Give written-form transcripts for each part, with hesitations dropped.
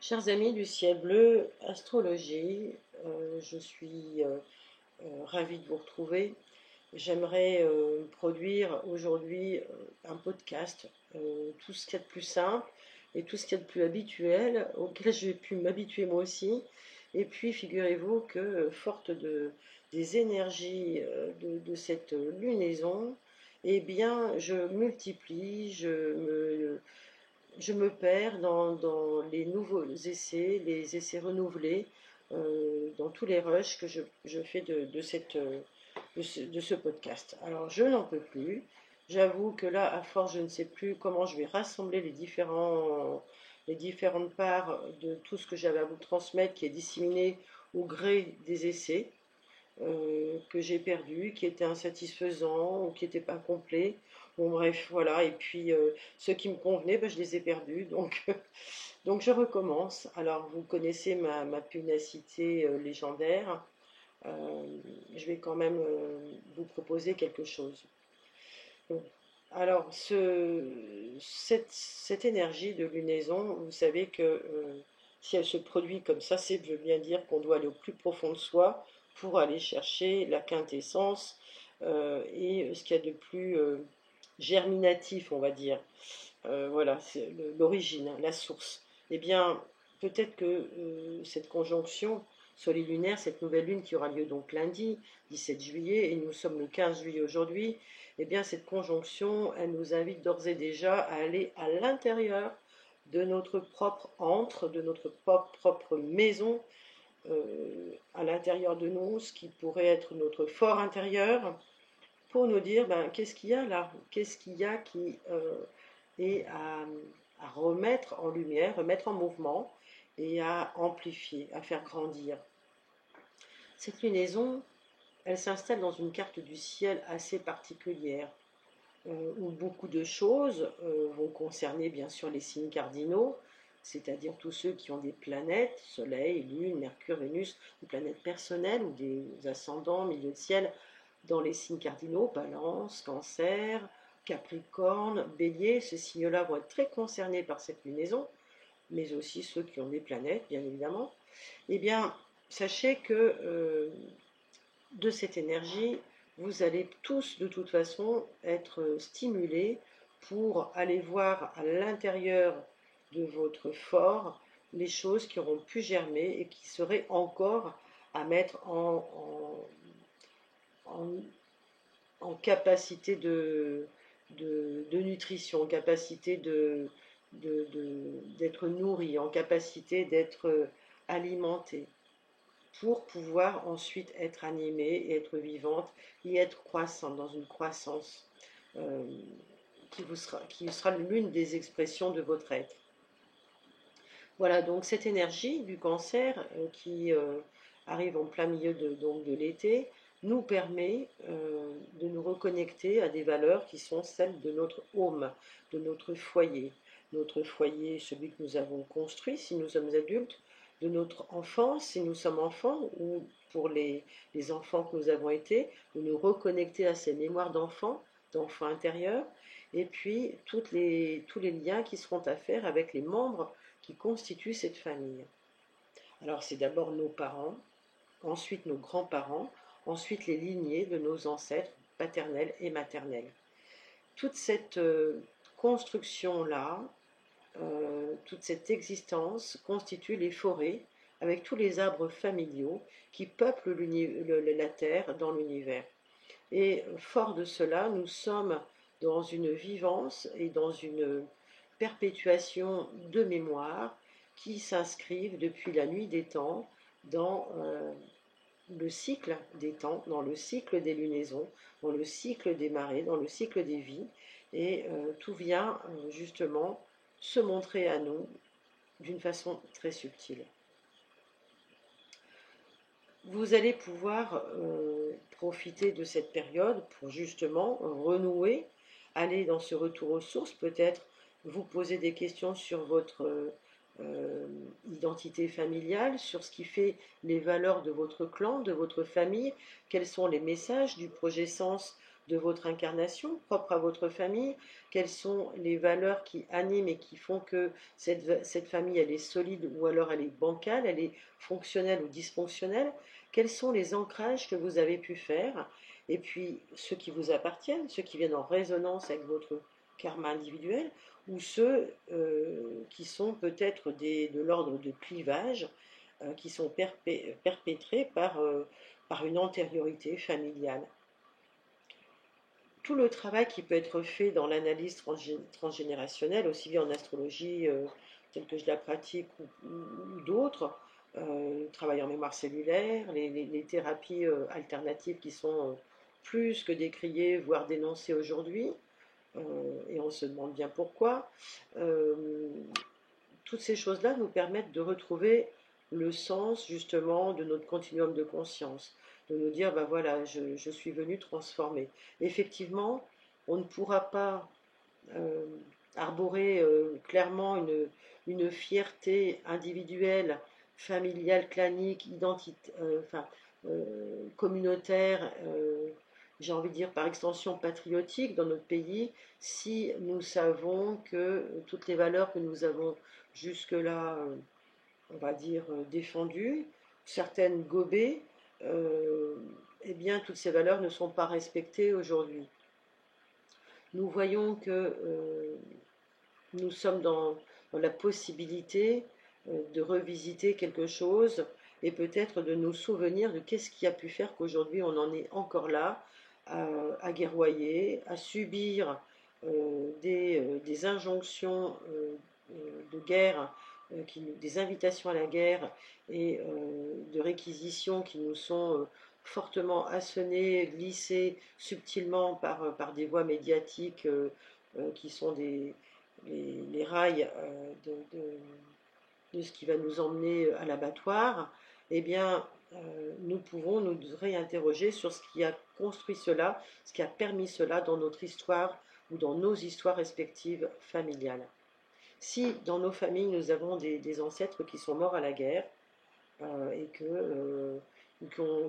Chers amis du ciel bleu, astrologie, je suis ravie de vous retrouver. J'aimerais produire aujourd'hui un podcast, tout ce qu'il y a de plus simple et tout ce qu'il y a de plus habituel, auquel j'ai pu m'habituer moi aussi. Et puis, figurez-vous que, des énergies de cette lunaison, eh bien, je multiplie, je me perds dans les nouveaux essais, les essais renouvelés, dans tous les rushs que je fais de ce podcast. Alors, je n'en peux plus. J'avoue que là, à force, je ne sais plus comment je vais rassembler les différentes parts de tout ce que j'avais à vous transmettre, qui est disséminé au gré des essais que j'ai perdu, qui étaient insatisfaisants ou qui n'étaient pas complets. Bon, bref, voilà. Et puis, ceux qui me convenaient, ben, je les ai perdus. Donc, donc je recommence. Alors, vous connaissez ma pugnacité légendaire. Euh, je vais quand même vous proposer quelque chose. Bon. Alors, cette énergie de lunaison, vous savez que si elle se produit comme ça, c'est veut bien dire qu'on doit aller au plus profond de soi pour aller chercher la quintessence et ce qu'il y a de plus germinatif, on va dire. Voilà, c'est l'origine, hein, la source. Eh bien, peut-être que cette conjonction solilunaire, cette nouvelle lune qui aura lieu donc lundi, 17 juillet, et nous sommes le 15 juillet aujourd'hui, eh bien, cette conjonction, elle nous invite d'ores et déjà à aller à l'intérieur de notre propre antre, de notre propre maison, à l'intérieur de nous, ce qui pourrait être notre fort intérieur, pour nous dire, ben, qu'est-ce qu'il y a là? Qu'est-ce qu'il y a qui est à remettre en lumière, remettre en mouvement et à amplifier, à faire grandir. Cette lunaison, elle s'installe dans une carte du ciel assez particulière, où beaucoup de choses vont concerner bien sûr les signes cardinaux, c'est-à-dire tous ceux qui ont des planètes, Soleil, Lune, Mercure, Vénus, des planètes personnelles ou des ascendants, milieu de ciel, dans les signes cardinaux, Balance, Cancer, Capricorne, Bélier. Ces signes-là vont être très concernés par cette lunaison, mais aussi ceux qui ont des planètes, bien évidemment. Eh bien, sachez que de cette énergie, vous allez tous de toute façon être stimulés pour aller voir à l'intérieur de votre fort les choses qui auront pu germer et qui seraient encore à mettre en, en capacité de nutrition, en capacité d'être nourri, en capacité d'être alimenté, pour pouvoir ensuite être animée et être vivante et être croissante, dans une croissance euh, qui sera l'une des expressions de votre être. Voilà, donc cette énergie du cancer qui arrive en plein milieu donc de l'été nous permet de nous reconnecter à des valeurs qui sont celles de notre home, de notre foyer. Notre foyer, celui que nous avons construit si nous sommes adultes, de notre enfance si nous sommes enfants, ou pour les enfants que nous avons été, de nous reconnecter à ces mémoires d'enfants, d'enfants intérieurs, et puis tous les liens qui seront à faire avec les membres qui constituent cette famille. Alors c'est d'abord nos parents, ensuite nos grands-parents, ensuite les lignées de nos ancêtres paternels et maternels. Toute cette construction-là, toute cette existence constitue les forêts avec tous les arbres familiaux qui peuplent la Terre dans l'univers. Et fort de cela, nous sommes dans une vivance et dans une perpétuation de mémoire qui s'inscrivent depuis la nuit des temps dans le cycle des temps, dans le cycle des lunaisons, dans le cycle des marées, dans le cycle des vies. Et tout vient justement se montrer à nous d'une façon très subtile. Vous allez pouvoir profiter de cette période pour justement renouer, aller dans ce retour aux sources, peut-être vous poser des questions sur votre identité familiale, sur ce qui fait les valeurs de votre clan, de votre famille, quels sont les messages du projet Sens de votre incarnation, propres à votre famille, quelles sont les valeurs qui animent et qui font que cette famille, elle est solide ou alors elle est bancale, elle est fonctionnelle ou dysfonctionnelle, quels sont les ancrages que vous avez pu faire, et puis ceux qui vous appartiennent, ceux qui viennent en résonance avec votre karma individuel, ou ceux qui sont peut-être de l'ordre de clivage, qui sont perpétrés par une antériorité familiale. Tout le travail qui peut être fait dans l'analyse transgénérationnelle, aussi bien en astrologie telle que je la pratique ou d'autres, le travail en mémoire cellulaire, les thérapies alternatives qui sont plus que décriées, voire dénoncées aujourd'hui, et on se demande bien pourquoi. Toutes ces choses-là nous permettent de retrouver le sens justement de notre continuum de conscience, de nous dire, ben voilà, je suis venu transformer. Effectivement, on ne pourra pas euh, arborer clairement une fierté individuelle, familiale, clanique, communautaire, j'ai envie de dire par extension patriotique dans notre pays, si nous savons que toutes les valeurs que nous avons jusque-là, on va dire, défendues, certaines gobées, euh, eh bien, toutes ces valeurs ne sont pas respectées aujourd'hui. Nous voyons que nous sommes dans la possibilité de revisiter quelque chose et peut-être de nous souvenir de qu'est-ce qui a pu faire qu'aujourd'hui on en est encore là, à guerroyer, à subir des injonctions de guerre, des invitations à la guerre et de réquisitions qui nous sont fortement assenées, glissées subtilement par des voies médiatiques qui sont les rails de ce qui va nous emmener à l'abattoir, eh bien, nous pouvons nous réinterroger sur ce qui a construit cela, ce qui a permis cela dans notre histoire ou dans nos histoires respectives familiales. Si dans nos familles nous avons des ancêtres qui sont morts à la guerre et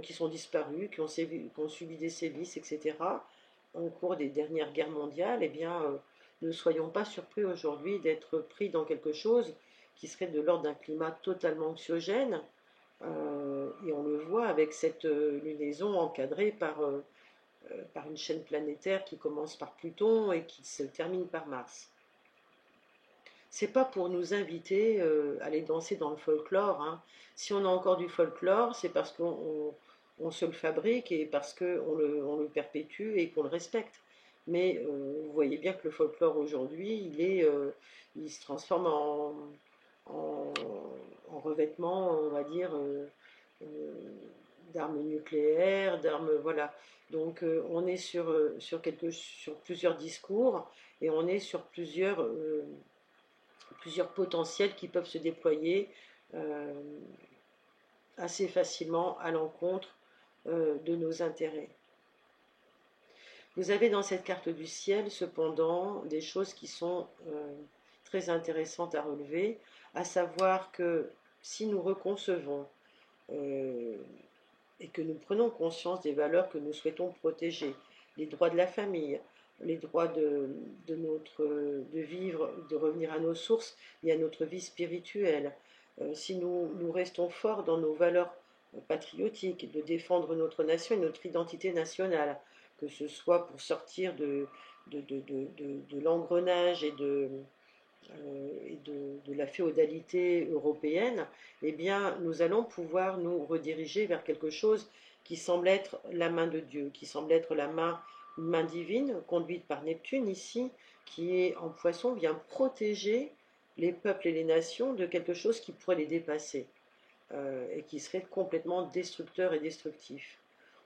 qui sont disparus, qui ont subi des sévices, etc., au cours des dernières guerres mondiales, eh bien, ne soyons pas surpris aujourd'hui d'être pris dans quelque chose qui serait de l'ordre d'un climat totalement anxiogène, et on le voit avec cette lunaison encadrée par une chaîne planétaire qui commence par Pluton et qui se termine par Mars. C'est pas pour nous inviter à aller danser dans le folklore, hein. Si on a encore du folklore, c'est parce qu'on se le fabrique et parce qu'on le perpétue et qu'on le respecte. Mais vous voyez bien que le folklore aujourd'hui, il se transforme en, en revêtement, on va dire, euh, d'armes nucléaires, d'armes, voilà. Donc on est sur plusieurs discours et on est sur plusieurs potentiels qui peuvent se déployer euh, assez facilement à l'encontre de nos intérêts. Vous avez dans cette carte du ciel cependant des choses qui sont très intéressantes à relever, à savoir que si nous reconcevons euh, et que nous prenons conscience des valeurs que nous souhaitons protéger, les droits de la famille, les droits de vivre, de revenir à nos sources et à notre vie spirituelle, si nous restons forts dans nos valeurs patriotiques, de défendre notre nation et notre identité nationale, que ce soit pour sortir de l'engrenage et de la féodalité européenne, eh bien, nous allons pouvoir nous rediriger vers quelque chose qui semble être la main de Dieu, qui semble être une main divine, conduite par Neptune ici, qui est en poisson, vient protéger les peuples et les nations de quelque chose qui pourrait les dépasser et qui serait complètement destructeur et destructif.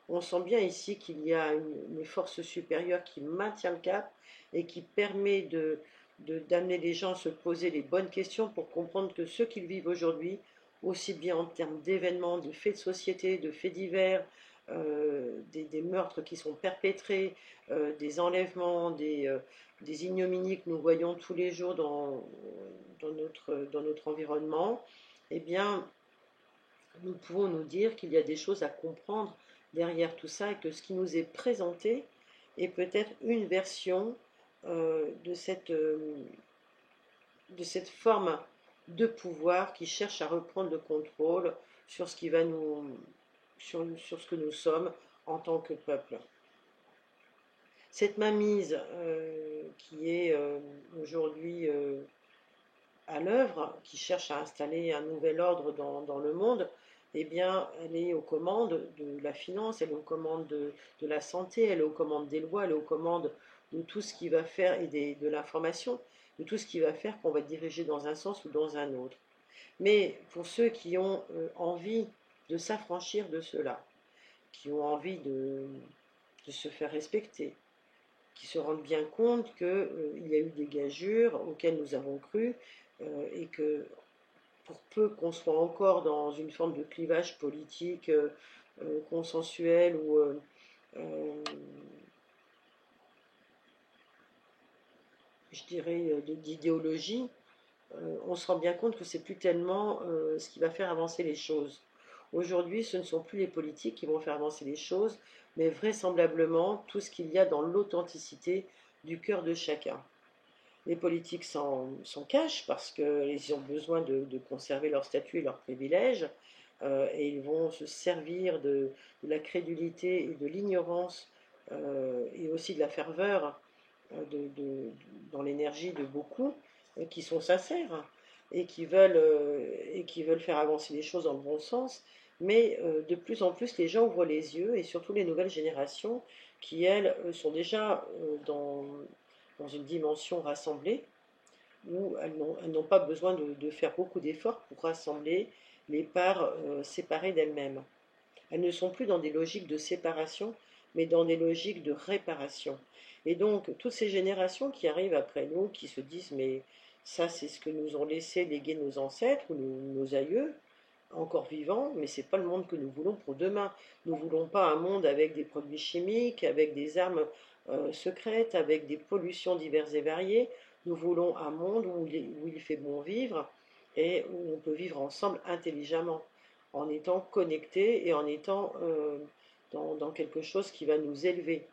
On sent bien ici qu'il y a une force supérieure qui maintient le cap et qui permet d'amener les gens à se poser les bonnes questions pour comprendre que ce qu'ils vivent aujourd'hui, aussi bien en termes d'événements, de faits de société, de faits divers, des meurtres qui sont perpétrés, des enlèvements, des ignominies que nous voyons tous les jours dans notre environnement, eh bien, nous pouvons nous dire qu'il y a des choses à comprendre derrière tout ça et que ce qui nous est présenté et peut-être une version de cette forme de pouvoir qui cherche à reprendre le contrôle sur ce qui va sur ce que nous sommes en tant que peuple. Cette mainmise qui est aujourd'hui à l'œuvre, qui cherche à installer un nouvel ordre dans le monde, eh bien, elle est aux commandes de la finance, elle est aux commandes de la santé, elle est aux commandes des lois, elle est aux commandes de tout ce qui va faire, et de l'information, de tout ce qui va faire qu'on va diriger dans un sens ou dans un autre. Mais pour ceux qui ont envie de s'affranchir de cela, qui ont envie de se faire respecter, qui se rendent bien compte qu'il y a eu des gageures auxquelles nous avons cru et que pour peu qu'on soit encore dans une forme de clivage politique consensuel ou je dirais d'idéologie, on se rend bien compte que c'est plus tellement ce qui va faire avancer les choses. Aujourd'hui, ce ne sont plus les politiques qui vont faire avancer les choses, mais vraisemblablement tout ce qu'il y a dans l'authenticité du cœur de chacun. Les politiques s'en cachent parce qu'ils ont besoin de conserver leur statut et leurs privilèges, et ils vont se servir de la crédulité et de l'ignorance, et aussi de la ferveur dans l'énergie de beaucoup qui sont sincères et qui veulent faire avancer les choses dans le bon sens. Mais de plus en plus, les gens ouvrent les yeux, et surtout les nouvelles générations qui, elles, sont déjà dans une dimension rassemblée, où elles n'ont pas besoin de faire beaucoup d'efforts pour rassembler les parts séparées d'elles-mêmes. Elles ne sont plus dans des logiques de séparation, mais dans des logiques de réparation. Et donc, toutes ces générations qui arrivent après nous, qui se disent, mais ça, c'est ce que nous ont laissé léguer nos ancêtres ou nos aïeux, encore vivants, mais ce n'est pas le monde que nous voulons pour demain. Nous ne voulons pas un monde avec des produits chimiques, avec des armes secrètes, avec des pollutions diverses et variées. Nous voulons un monde où il fait bon vivre et où on peut vivre ensemble intelligemment, en étant connectés et en étant dans quelque chose qui va nous élever.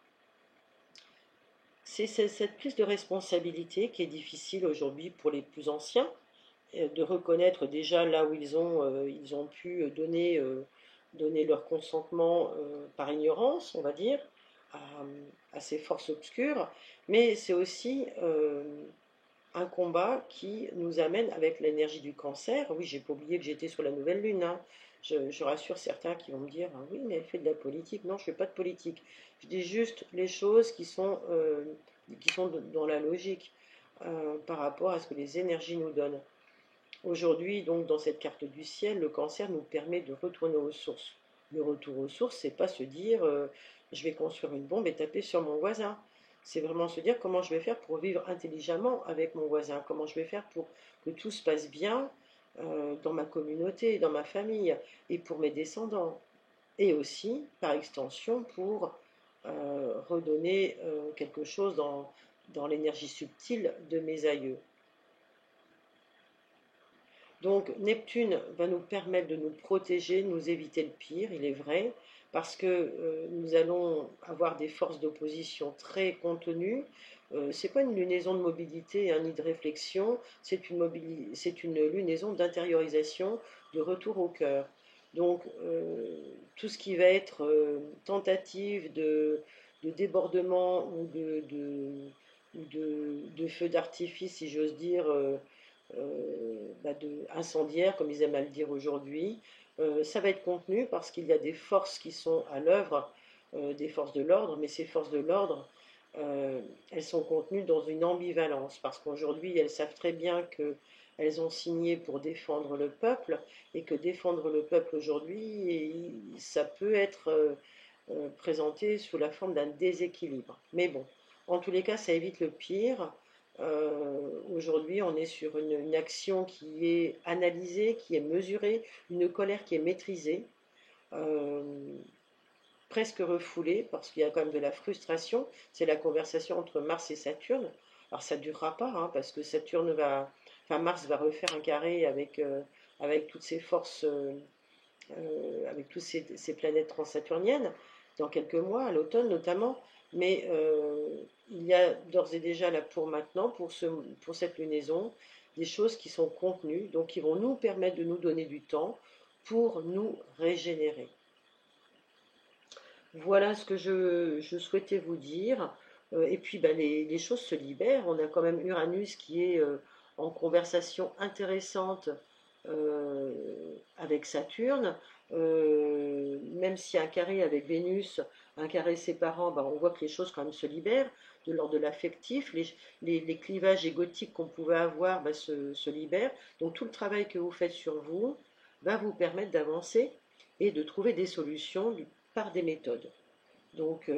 C'est cette prise de responsabilité qui est difficile aujourd'hui pour les plus anciens, de reconnaître déjà là où ils ont pu donner leur consentement par ignorance, on va dire, à, à ces forces obscures, mais c'est aussi un combat qui nous amène avec l'énergie du cancer. Oui, j'ai pas oublié que j'étais sur la nouvelle lune, hein. Je rassure certains qui vont me dire, ah oui, mais elle fait de la politique. Non, je fais pas de politique. Je dis juste les choses qui sont dans la logique par rapport à ce que les énergies nous donnent. Aujourd'hui, donc, dans cette carte du ciel, le cancer nous permet de retourner aux sources. Le retour aux sources, c'est pas se dire je vais construire une bombe et taper sur mon voisin. C'est vraiment se dire comment je vais faire pour vivre intelligemment avec mon voisin, comment je vais faire pour que tout se passe bien dans ma communauté, dans ma famille et pour mes descendants. Et aussi, par extension, pour redonner quelque chose dans l'énergie subtile de mes aïeux. Donc Neptune va nous permettre de nous protéger, de nous éviter le pire, il est vrai, parce que nous allons avoir des forces d'opposition très contenues. Ce n'est pas une lunaison de mobilité hein, ni de réflexion, c'est une lunaison d'intériorisation, de retour au cœur. Donc tout ce qui va être tentative de débordement ou de feu d'artifice, si j'ose dire, incendiaire, comme ils aiment à le dire aujourd'hui. Ça va être contenu parce qu'il y a des forces qui sont à l'œuvre, des forces de l'ordre, mais ces forces de l'ordre, elles sont contenues dans une ambivalence, parce qu'aujourd'hui, elles savent très bien qu'elles ont signé pour défendre le peuple, et que défendre le peuple aujourd'hui, ça peut être présenté sous la forme d'un déséquilibre. Mais bon, en tous les cas, ça évite le pire. Aujourd'hui, on est sur une action qui est analysée, qui est mesurée, une colère qui est maîtrisée, euh, presque refoulée, parce qu'il y a quand même de la frustration. C'est la conversation entre Mars et Saturne. Alors ça ne durera pas, hein, parce que Mars va refaire un carré avec toutes ses forces, avec toutes ces planètes transsaturniennes, dans quelques mois, à l'automne notamment. mais il y a d'ores et déjà là pour maintenant, pour cette lunaison, des choses qui sont contenues, donc qui vont nous permettre de nous donner du temps pour nous régénérer. Voilà ce que je souhaitais vous dire. Et puis ben, les choses se libèrent. On a quand même Uranus qui est en conversation intéressante euh, avec Saturne. Même s'il y a un carré avec Vénus, un carré séparant, ben, on voit que les choses quand même se libèrent de l'ordre de l'affectif. Les clivages égotiques qu'on pouvait avoir ben, se libèrent. Donc tout le travail que vous faites sur vous va vous permettre d'avancer et de trouver des solutions par des méthodes. Donc,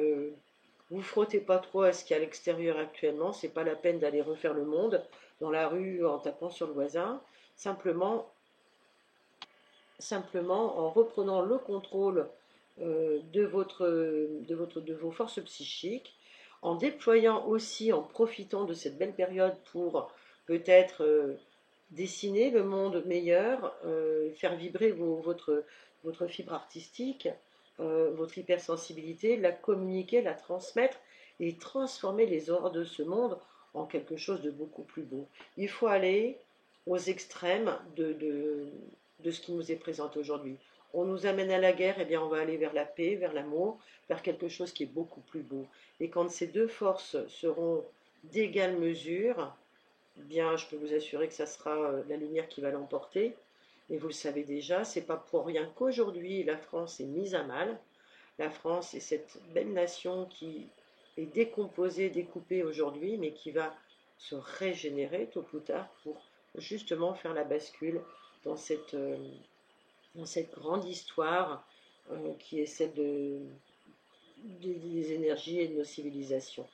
vous frottez pas trop à ce qu'il y a à l'extérieur actuellement. C'est pas la peine d'aller refaire le monde dans la rue en tapant sur le voisin. Simplement, simplement en reprenant le contrôle de vos forces psychiques, en déployant aussi, en profitant de cette belle période pour peut-être dessiner le monde meilleur, faire vibrer votre fibre artistique, votre hypersensibilité, la communiquer, la transmettre et transformer les horreurs de ce monde en quelque chose de beaucoup plus beau. Il faut aller aux extrêmes de ce qui nous est présenté aujourd'hui. On nous amène à la guerre, eh bien on va aller vers la paix, vers l'amour, vers quelque chose qui est beaucoup plus beau. Et quand ces deux forces seront d'égale mesure, eh bien je peux vous assurer que ça sera la lumière qui va l'emporter. Et vous le savez déjà, c'est pas pour rien qu'aujourd'hui la France est mise à mal. La France est cette belle nation qui est décomposée, découpée aujourd'hui, mais qui va se régénérer tôt ou tard pour justement faire la bascule dans dans cette grande histoire qui est celle des énergies et de nos civilisations.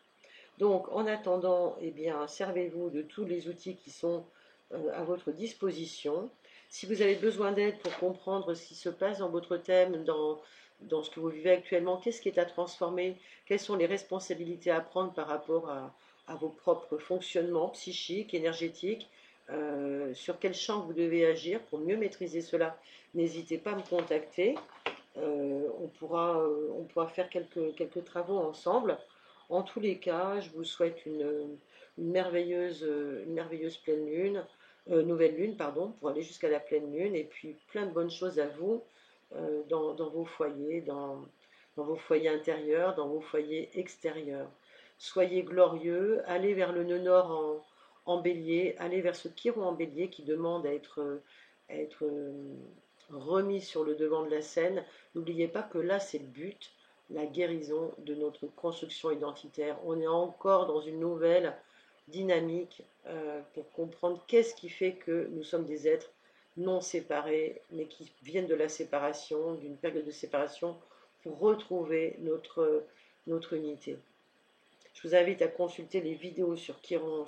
Donc, en attendant, eh bien, servez-vous de tous les outils qui sont à votre disposition. Si vous avez besoin d'aide pour comprendre ce qui se passe dans votre thème, dans ce que vous vivez actuellement, qu'est-ce qui est à transformer, quelles sont les responsabilités à prendre par rapport à vos propres fonctionnements psychiques, énergétiques, sur quel champ vous devez agir pour mieux maîtriser cela, n'hésitez pas à me contacter. On pourra faire quelques travaux ensemble. En tous les cas, je vous souhaite une merveilleuse pleine lune, nouvelle lune, pardon, pour aller jusqu'à la pleine lune, et puis plein de bonnes choses à vous dans vos foyers, dans vos foyers intérieurs, dans vos foyers extérieurs. Soyez glorieux, allez vers le nœud nord en bélier, allez vers ce Chiron en bélier qui demande à être remis sur le devant de la scène. N'oubliez pas que là, c'est le but, la guérison de notre construction identitaire. On est encore dans une nouvelle dynamique pour comprendre qu'est-ce qui fait que nous sommes des êtres non séparés, mais qui viennent de la séparation, d'une période de séparation, pour retrouver notre unité. Je vous invite à consulter les vidéos sur Chiron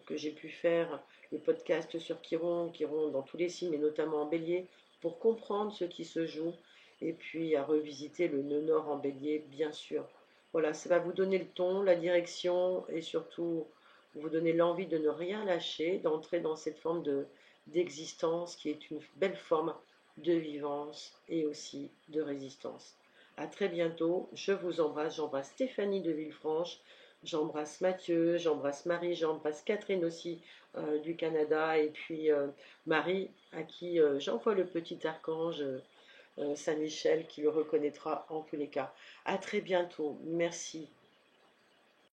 que j'ai pu faire, les podcasts sur Chiron, Chiron dans tous les signes, mais notamment en bélier, pour comprendre ce qui se joue, et puis à revisiter le nœud nord en bélier, bien sûr. Voilà, ça va vous donner le ton, la direction, et surtout vous donner l'envie de ne rien lâcher, d'entrer dans cette forme d'existence qui est une belle forme de vivance et aussi de résistance. À très bientôt, je vous embrasse, j'embrasse Stéphanie de Villefranche, j'embrasse Mathieu, j'embrasse Marie, j'embrasse Catherine aussi du Canada, et puis Marie à qui j'envoie le petit archange Saint-Michel qui le reconnaîtra en tous les cas. À très bientôt, merci.